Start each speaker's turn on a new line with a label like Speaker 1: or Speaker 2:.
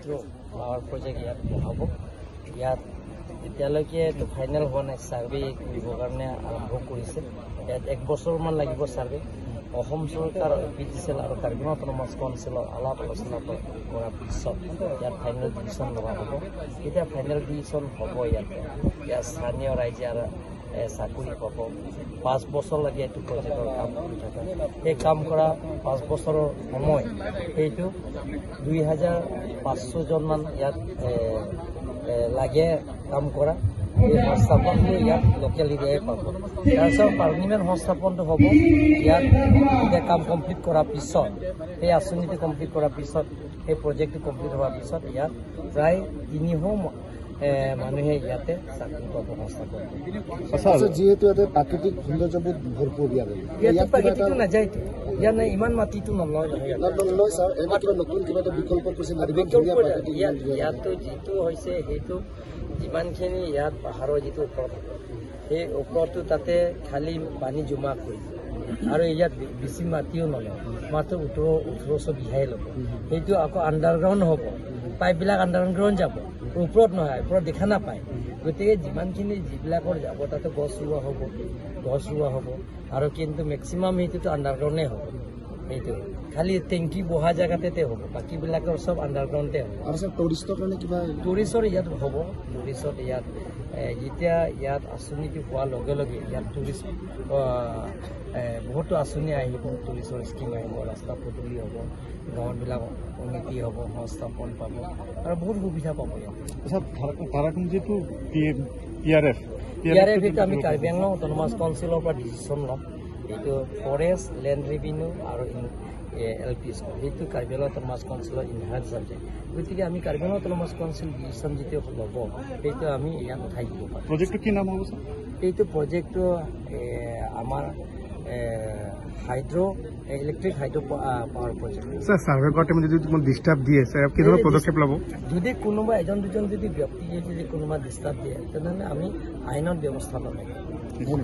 Speaker 1: Hydro power project ইয়াত বহাব। ইয়াত এতিয়ালৈকে ফাইনেল হোৱা নাই, ছাৰ্ভে কৰিবৰ কাৰণে আৰম্ভ কৰিছে। ইয়াত 1 বছৰমান লাগিব ছাৰ্ভে। অসম চৰকাৰ PGCL আৰু কাৰ্বি অট'নমাছ কাউন্সিলৰ আলাপ আলোচনা কৰাৰ পিছত ইয়াত ফাইনেল ডিচিশ্যন লোৱা হ'ব। এতিয়া ফাইনেল ডিচিশ্যন হ'ব ইয়াত স্থানীয় ৰাইজে আৰু চাকৰি পাব। 5 বছৰলৈকে এইটো প্ৰজেক্টৰ কাম কৰি থাকে। সেই কাম কৰা 5 বছৰৰ সময় সেইটো 2500জনমান ইয়াত লাগে কাম কৰা। এই সংস্থাপনটো ইয়াত লোকেল এৰিয়াই পাব। তাৰপিছত পাৰ্মানেণ্ট সংস্থাপনটো হ'ব ইয়াত এতিয়া কাম কমপ্লিট কৰাৰ পিছত, সেই আঁচনিটো কমপ্লিট কৰাৰ পিছত, সেই প্ৰজেক্টটো কমপ্লিট হোৱাৰ পিছত ইয়াত প্ৰায় 300 মানুহে ইয়াতে চাকৰি পাব সংস্থাপন।
Speaker 2: যিহেতু ইয়াতে প্ৰাকৃতিক সৌন্দৰ্যবোৰ ভৰপূৰ
Speaker 1: ইয়াতে প্ৰাকৃতিকটো নাযায়তো, ইয়াত ইমান মাটিটো নলয় ইয়াতো যিটো হৈছে সেইটো যিমানখিনি ইয়াত পাহাৰৰ যিটো ওপৰত সেই ওপৰতো তাতে খালি পানী জমা কৰি আৰু ইয়াত বেছি মাটিও নলয়, মাত্ৰ 1800 বিঘাই ল'ব। সেইটো আকৌ আণ্ডাৰগ্ৰাউণ্ড হ'ব, পাইপবিলাক আণ্ডাৰগ্ৰাউণ্ড যাব, ওপৰত নহয়, ওপৰত দেখা নাপায়। গতিকে যিবিলাকৰ যাব তাতে গছ ৰোৱা হ'ব আৰু কিন্তু মেক্সিমাম সেইটোতো আণ্ডাৰগ্ৰাউণ্ডে হ'ব। সেইটো খালি টেংকি বহা জেগাতে হ'ব, বাকীবিলাকৰ চব আণ্ডাৰগ্ৰাউণ্ডতে হ'ব।
Speaker 2: আৰু স্যাৰ টুৰিষ্টৰ কাৰণে কিবা
Speaker 1: টুৰিষ্টৰ ইয়াত হ'ব। টুৰিষ্টত ইয়াত যেতিয়া ইয়াত আঁচনিটো হোৱাৰ লগে লগে ইয়াত টুৰিষ্ট বহুতো আঁচনি আহিব, টুৰিষ্টৰ স্কিম আহিব, ৰাস্তা পদূলি হ'ব, গাঁৱবিলাক উন্নতি হ'ব, সংস্থাপন পাব আৰু বহুত সুবিধা পাব ইয়াত।
Speaker 2: ধাৰাপুঞ্জীটো PRF
Speaker 1: এইটো আমি কাৰ্বি আংলং অট'নমাছ কাউন্সিলৰ পৰা ডিচিশ্যন ল'ম। এইটো ফৰেষ্ট, লেণ্ড ৰেভিনিউ আৰু LP স্কুল, সেইটো কাৰ্বি আংলং অট'নমাছ কাউন্সিলৰ ইনহাৰ্জ ছাবজেক্ট। গতিকে আমি Karbi Anglong autonomous council decision যিটো ল'ব সেইটো আমি ইয়াত উঠাই দিব পাৰোঁ।
Speaker 2: প্ৰজেক্টটো কি নাম হ'ব?
Speaker 1: এইটো প্ৰজেক্টটো আমাৰ electric hydro power project.
Speaker 2: Sir survey কৰাৰ টাইমত যদি ডিষ্টাৰ্ব দিয়ে কি ধৰণৰ পদক্ষেপ ল'ব?
Speaker 1: যদি কোনোবা এজন দুজন যদি ব্যক্তি যদি কোনোবা ডিষ্টাৰ্ব দিয়ে তেনেহ'লে আমি আইনত ব্যৱস্থা ল'ব লাগিব।